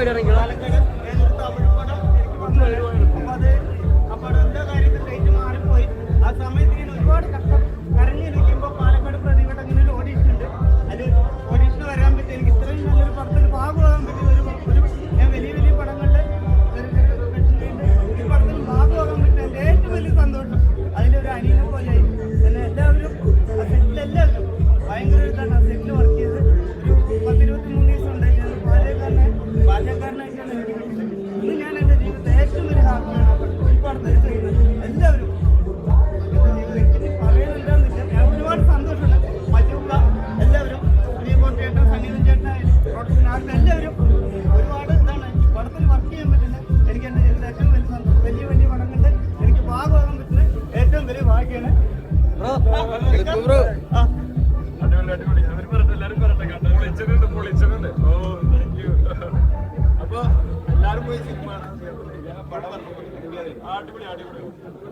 പോയിട്ട് ഇറങ്ങിയോ? പാലക്കാട് ഏതൊരു തമിഴ് പടം എനിക്ക് വന്നത്. അപ്പോൾ എന്താ കാര്യത്തിൽ ഡേറ്റ് മാറിപ്പോയി. ആ സമയത്ത് ഞാൻ ഒരുപാട് കരഞ്ഞിരിക്കുമ്പോൾ പാലക്കാട് പ്രതിഭയുടെ അങ്ങനെ ഒരു ഓഡീഷൻ ഉണ്ട്. അതിൽ ഓഡീഷന് വരാൻ പറ്റും. എനിക്ക് ഇത്രയും നല്ലൊരു പടത്തിൽ ഭാഗമാകാൻ പറ്റിയ ഒരു ഞാൻ വലിയ പടങ്ങളിൽ ഈ പടത്തിൽ ഭാഗമാകാൻ പറ്റും. എൻ്റെ ഏറ്റവും വലിയ സന്തോഷം. അതിലൊരു അനിയനെ പോലെയായി എന്നെ എല്ലാവരും ആ സെറ്റിലെല്ലാവരും ഭയങ്കര ഇതാണ്. ആ സെറ്റിൽ വർക്ക് ചെയ്ത് ഒരു 10-23 ദിവസം ഉണ്ടായിരുന്നു. ബാല്യക്കാരനായിട്ടാണ് എനിക്ക് കിട്ടിയത്. ഇന്ന് ഞാൻ എൻ്റെ ജീവിതത്തിൽ ഏറ്റവും വലിയ ഹാപ്പിയാണ് ഈ പടത്തിൽ ചെയ്യുന്നത്. എല്ലാവരും എനിക്ക് പറയുന്നുണ്ടെന്നില്ല. ഞാൻ ഒരുപാട് സന്തോഷമുണ്ട്. മറ്റുള്ള എല്ലാവരും ശ്രീകോട്ട് ചേട്ടൻ, സനീതൻ ചേട്ടനായാലും പ്രൊഡക്ഷൻ ആർട്ട് എല്ലാവരും ഒരുപാട് ഇതാണ്. ഈ പടത്തിൽ വർക്ക് ചെയ്യാൻ പറ്റുന്ന എനിക്ക് എൻ്റെ ജീവിതത്തിൽ ഏറ്റവും വലിയ സന്തോഷം. വലിയ പടങ്ങളിൽ എനിക്ക് ഭാഗമാകാൻ പറ്റുന്ന ഏറ്റവും വലിയ ഭാഗ്യമാണ്. അപ്പൊ എല്ലാരും പോയി സിനിമ പടം അടിപൊളി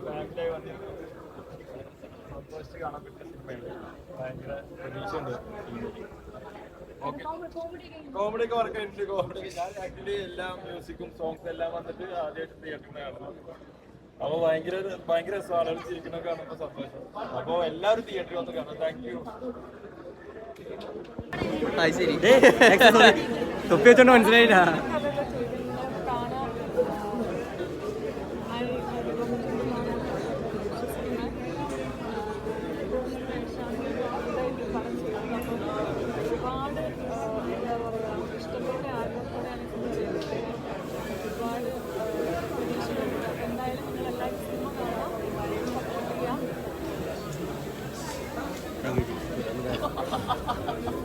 ഫാമിലിയായി വന്നിരുന്നു. കാണാൻ പറ്റിയ സിനിമയുണ്ട്. ഭയങ്കര പ്രതീക്ഷയുണ്ട്. കോമഡി ഒക്കെ വർക്ക് ആയിട്ട് കോമഡി ഞാൻ ആക്ച്വലി എല്ലാ മ്യൂസിക്കും സോങ്സ് എല്ലാം വന്നിട്ട് ആദ്യമായിട്ട് തിയേറ്ററിൽ കാണുന്നത്. അപ്പൊ ഭയങ്കര രസമാണ് ചിരിക്കുന്നൊക്കെ കാണുമ്പോൾ സന്തോഷം. അപ്പൊ എല്ലാവരും തിയേറ്ററിൽ വന്ന് കാണാം. Thank you. തൊപ്പി വെച്ചോണ്ട് മനസ്സിലായില്ല.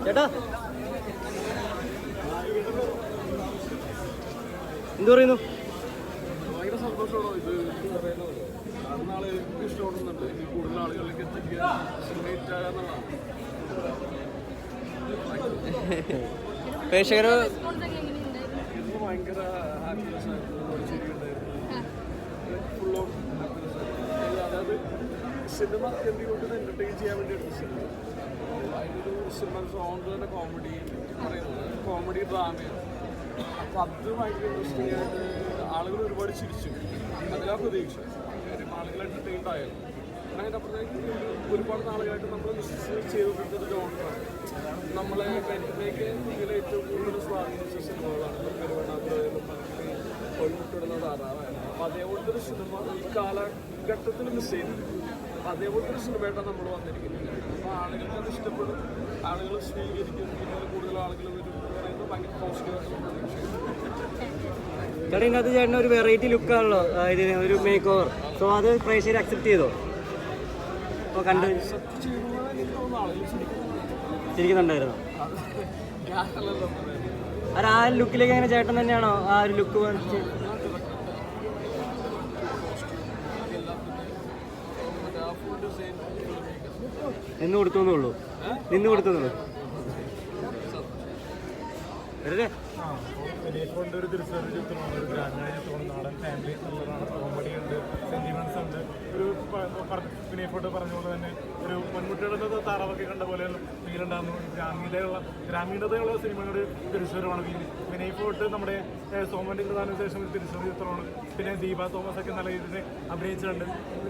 ചേട്ടാ എന്ത് പറയുന്നു? ഭയങ്കര സന്തോഷമാണോ ഇത് പറയുന്നത്. അന്നാള് എനിക്ക് ഇഷ്ടപ്പെടുന്നുണ്ട്. ഇനി കൂടുതൽ ആളുകളിലേക്ക് എത്തിക്കുക എന്നുള്ളതാണ്. പ്രേക്ഷകർ ഭയങ്കര ഹാപ്പിനെസ് ആയിരുന്നു. ചിരിയുണ്ടായിരുന്നു. ഫുൾ ഓഫ് ഹാപ്പിനെസ് ആയിരുന്നു. അതായത് സിനിമ എന്തുകൊണ്ട് എൻ്റർടൈൻ ചെയ്യാൻ വേണ്ടി എടുത്ത സിനിമ. അതിനൊരു സിനിമ സോങ് തന്നെ കോമഡി പറയുന്നത് കോമഡി ഡ്രാമയാണ്. അപ്പോൾ അത് ഭയങ്കര ഇൻട്രസ്റ്റിംഗ് ആയിട്ട് ആളുകൾ ഒരുപാട് ചിരിച്ചു. അതിലാ പ്രതീക്ഷ. ആളുകൾ എൻ്റർടൈൻഡ് ആയിരുന്നു. അതിൻ്റെ അപ്പുറത്തേക്ക് ഒരുപാട് നാളുകളായിട്ട് നമ്മൾ ചെയ്തുകൊണ്ടിരുന്നൊരു ജോണറാണ്. നമ്മളെ മേക്ക് ഇന്ത്യയിലെ ഏറ്റവും കൂടുതൽ സ്വാധീനിച്ച സിനിമകളാണ് കൊല്ലിട്ടുടുന്ന ആറാറായിരുന്നു. അപ്പോൾ അതേപോലത്തെ ഒരു സിനിമ ഈ കാലഘട്ടത്തിൽ മിസ് ചെയ്യുന്നുണ്ട്. അപ്പോൾ അതേപോലത്തെ ഒരു സിനിമയായിട്ടാണ് നമ്മൾ വന്നിരിക്കുന്നത്. അപ്പോൾ ആളുകൾക്ക് അത് ഇഷ്ടപ്പെടും, ആളുകൾ സ്വീകരിക്കും, പിന്നെ കൂടുതൽ ആളുകൾ വരും പറയുന്നത് ഭയങ്കര പോസിറ്റീവായിട്ടുള്ള പ്രതീക്ഷയാണ്. ചേട്ടാ ഇതിനകത്ത് ചേട്ടൻ ഒരു വെറൈറ്റി ലുക്കാണല്ലോ ഇതിന് ഒരു മേക്ക് ഓവർ. സോ അത് പ്രേക്ഷകർ അക്സെപ്റ്റ് ചെയ്തോ? അപ്പോൾ കണ്ട് ചിരിക്കുന്നുണ്ടായിരുന്നോ? അത് ആ ലുക്കിലേക്ക് അങ്ങനെ ചേട്ടൻ തന്നെയാണോ ആ ഒരു ലുക്ക് വരച്ച് നിന്ന് കൊടുത്തോന്നുള്ളൂ? നിന്ന് കൊടുത്തോന്നുള്ളൂ വെറുതെ ഒരു തിരിച്ചറിവ് ചിത്രമാണ്. ഒരു ഗ്രാമീണ ചിത്രമാണ്. നാടൻ ഫാമിലി ത്രില്ലറാണ്. കോമഡി ഉണ്ട്, സെന്റിമെന്റ്സ് ഉണ്ട്. ഒരു വിനയ് ഫോട്ടോ പറഞ്ഞ പോലെ തന്നെ ഒരു പെൺകുട്ടികളുടെ താറാവൊക്കെ കണ്ട പോലെ ഫീലുണ്ടാകുന്നു. ഗ്രാമീണതയുള്ള സിനിമയുടെ തിരിച്ചുവരവാണ് വിനയ് ഫോർട്ട്. നമ്മുടെ സോമന്റെ പ്രധാന ശേഷം ഒരു തിരിച്ചുവരവ് ചിത്രമാണ്. പിന്നെ ദീപ തോമസ് ഒക്കെ നല്ല രീതിയിൽ അഭിനയിച്ചിട്ടുണ്ട്.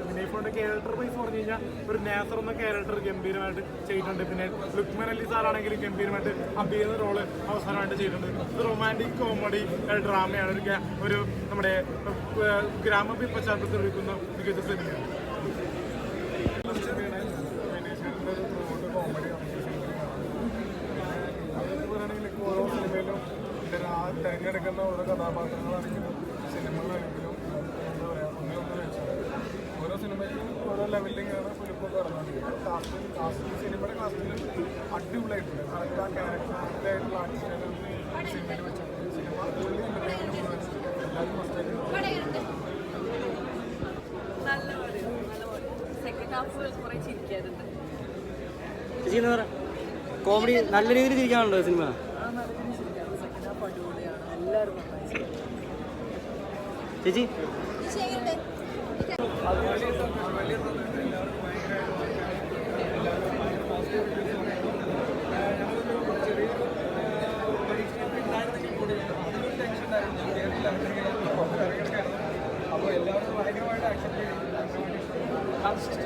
വിനയ് ഫോർട്ടിന്റെ ക്യാരക്ടർ വൈസ് പറഞ്ഞു കഴിഞ്ഞാൽ ഒരു നാസർ എന്ന ക്യാരക്ടർ ഗംഭീരമായിട്ട് ചെയ്തിട്ടുണ്ട്. പിന്നെ ലുക്മാൻ അലി സാറാണെങ്കിലും ഗംഭീരമായിട്ട് അഭിനയ റോള് അവസാനമായിട്ട് ചെയ്തിട്ടുണ്ട്. ഇത് റൊമാൻറ്റിക് കോമഡി ഡ്രാമയാണ്. ഒരു നമ്മുടെ ഗ്രാമ പശ്ചാത്തലത്തിൽ വിളിക്കുന്ന മികച്ച സിനിമയാണ്. കോമഡി അതെന്ന് പറയുകയാണെങ്കിൽ ഓരോ സിനിമയിലും തിരഞ്ഞെടുക്കുന്ന ഓരോ കഥാപാത്രങ്ങളാണെങ്കിലും സിനിമകളാണെങ്കിലും എന്താ പറയുക ഒന്നേ വെച്ചാൽ ഓരോ സിനിമയ്ക്കും ഓരോ ലെവലിലേക്കാണ് ഫിലിപ്പൊക്കെ ഇറങ്ങുന്നത്. കാസ്റ്റിംഗ് സിനിമയുടെ കാസ്റ്റിംഗ് അടിപൊളിയായിട്ടുണ്ട്. കറക്റ്റ് ആ ക്യാരക്ടറിൻ്റെ ആയിട്ടുള്ള ആർട്ടിസ്റ്റിനെ സിനിമയിൽ വെച്ചിട്ടുണ്ട്. സിനിമ എല്ലാവരും മസ്റ്റായിട്ട് കോമഡി നല്ല രീതിയിൽ തിരിക്കാനുണ്ടോ സിനിമ? ചേച്ചി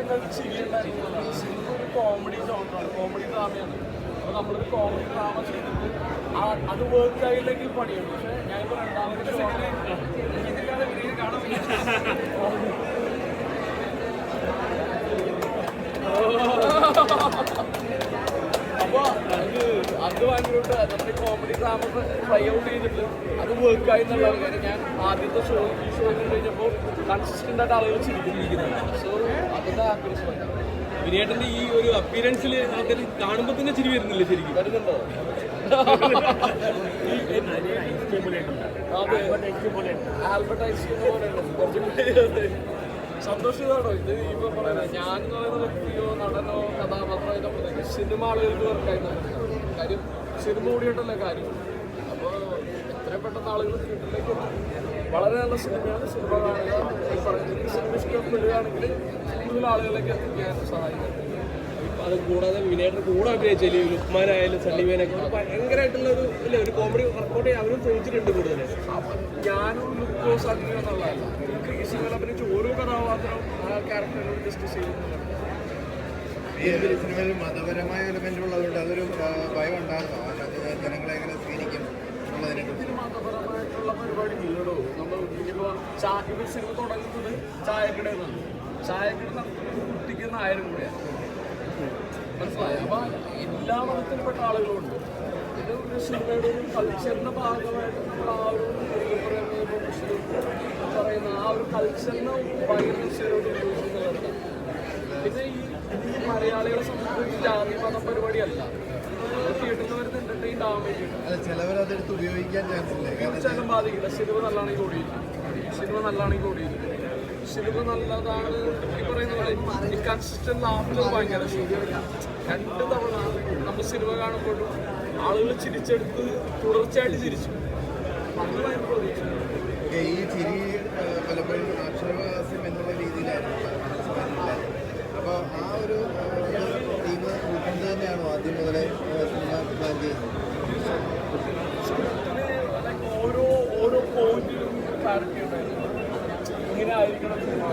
നിങ്ങൾക്ക് ചിരിയുണ്ടായിരുന്നതാണ്. സിനിമ ഒരു കോമഡി ജോണറാണ്, കോമഡി ഡ്രാമയാണ്. അപ്പോൾ നമ്മളൊരു കോമഡി ഡ്രാമ ചെയ്തിട്ട് അത് വർക്ക് ആയില്ലെങ്കിൽ പണിയുണ്ട്. പക്ഷേ ഞാനിപ്പോൾ രണ്ടാമത്തെ അപ്പോൾ അത് ഭയങ്കരമായിട്ട് നമ്മുടെ കോമഡി ഡ്രാമ ട്രൈ ഔട്ട് ചെയ്തിട്ട് അത് വർക്കായി എന്നുള്ള കാര്യം ഞാൻ ആദ്യത്തെ ഷോ കഴിഞ്ഞപ്പോൾ കൺസിസ്റ്റൻ്റ് ആയിട്ട് ആളുകൾ ചിരിക്കുന്നത്. സോ അതിൻ്റെ ഹാപ്പിനെസ് ഭയങ്കര. വിനയേട്ടന്റെ ഈ ഒരു അപ്പിയറൻസിൽ ആൾക്കാർ കാണുമ്പോൾ തന്നെ ചിരി വരുന്നില്ല ശരിക്കും? വരുന്നുണ്ടോ? ആൽബർട്ട് ഐൻസ്റ്റീൻ പോലെയുണ്ട്. സന്തോഷിതാണോ ഇത് ഇപ്പൊ പറയുന്നത്? ഞാൻ എന്ന് പറയുന്ന വ്യക്തിയോ നടനോ കഥാപാത്രമോ ഇതൊക്കെ സിനിമ ആളുകൾക്ക് വർക്കായി കാര്യം. സിനിമ കൂടിയിട്ടല്ലേ കാര്യം. അപ്പോൾ എത്രയും പെട്ടെന്ന് ആളുകൾ തിയേറ്ററിലേക്ക് വളരെ നല്ല സിനിമയാണ്. സിനിമ കാണുക, ഈ പറയുന്നത് സിനിമ ഇഷ്ടപ്പെടുകയാണെങ്കിൽ കൂടുതൽ ആളുകളിലേക്ക് എത്തിക്കാൻ സഹായിക്കും. അത് കൂടാതെ വിനയേട്ടൻ കൂടെ അഭിനയിച്ചാൽ ലുക്മാനായാലും സണ്ണിവേനൊക്കെ ഭയങ്കരമായിട്ടുള്ള ഒരു കോമഡി വർക്കൗട്ട് ചെയ്യാൻ അവരും ചോദിച്ചിട്ടുണ്ട് കൂടുതൽ. ഞാനും ലുക്കോസ് അങ്ങനെ എന്നുള്ളതല്ല. എനിക്ക് ഈ സിനിമയിൽ അഭിനയിച്ച ഓരോ കഥാപാത്രവും ആ ക്യാരക്ടറിനോട് ഡിസ്കസ് ചെയ്യുന്നുള്ളതാണ്. ഈ സിനിമയിൽ മതപരമായ എലമെന്റ് ഉള്ളതുകൊണ്ട് അതൊരു ഭയം ഉണ്ടാകുന്നു. ജനങ്ങളെ എങ്ങനെ സ്വീകരിക്കും എന്നുള്ളതിനെ കുറിച്ച്. മതപരമായിട്ടുള്ള പരിപാടി ഇല്ലടോ. നമ്മൾ ഇപ്പോൾ സിനിമ തുടങ്ങുന്നത് ചായക്കടയിൽ നിന്നാണ്. ചായക്കട നടത്തുന്നത് കുട്ടിക്ക് 1000 രൂപയാണ്. മനസ്സിലായി? അപ്പോൾ എല്ലാ മതത്തിൽപ്പെട്ട ആളുകളുണ്ട്. ഇത് ഒരു സിനിമയുടെ ഒരു കൾച്ചറിൻ്റെ ഭാഗമായിട്ട് നമ്മൾ ആ ഒരു പറയുന്ന ആ ഒരു കൾച്ചറിനെ ഭയങ്കര സിനിമയോട് ഉപയോഗിക്കുന്നതാണ്. പിന്നെ ഈ മലയാളികളെ സംബന്ധിച്ച് ജാതി മതം പരിപാടിയല്ല. തിയേറ്ററിൽ വരുന്ന എൻ്റർടൈൻ ആവാൻ വേണ്ടിയിട്ട് ചിലവരതെടുത്ത് ഉപയോഗിക്കാൻ ചാൻസ് ഇല്ല. തീർച്ചയായിട്ടും ബാധിക്കില്ല. സിനിമ നല്ലതാണെങ്കിൽ ഓടിയിരിക്കും. സിനിമ നല്ലതാണെങ്കിൽ ഓടിയിരിക്കും. സിനിമ നല്ലതാണ് ഈ പറയുന്നത്. ഈ കൺസിസ്റ്റന്റ് ലാഫ്റ്റർ ഭയങ്കര ശരിയല്ല. 2 തവണ നമ്മൾ സിനിമ കാണുമ്പോഴും ആളുകൾ ചിരിച്ചെടുത്ത് തുടർച്ചയായിട്ട് ചിരിച്ചു. അത് ഭയങ്കര പ്രതീക്ഷ. ഈ ചിരി പലപ്പോഴും അക്ഷരവാസ്യം എന്നുള്ള രീതിയിലായിരുന്നു. അപ്പോൾ ആ ഒരു ടീം കൂട്ടുന്നത് തന്നെയാണോ ആദ്യം മുതലേ സിനിമ പ്ലാൻ ചെയ്യുന്നത്? ഓരോ പോയിന്റിലും ക്ലാരിറ്റി ഉണ്ടായിരുന്നു. ഇങ്ങനെ ആയിരിക്കണം സിനിമ.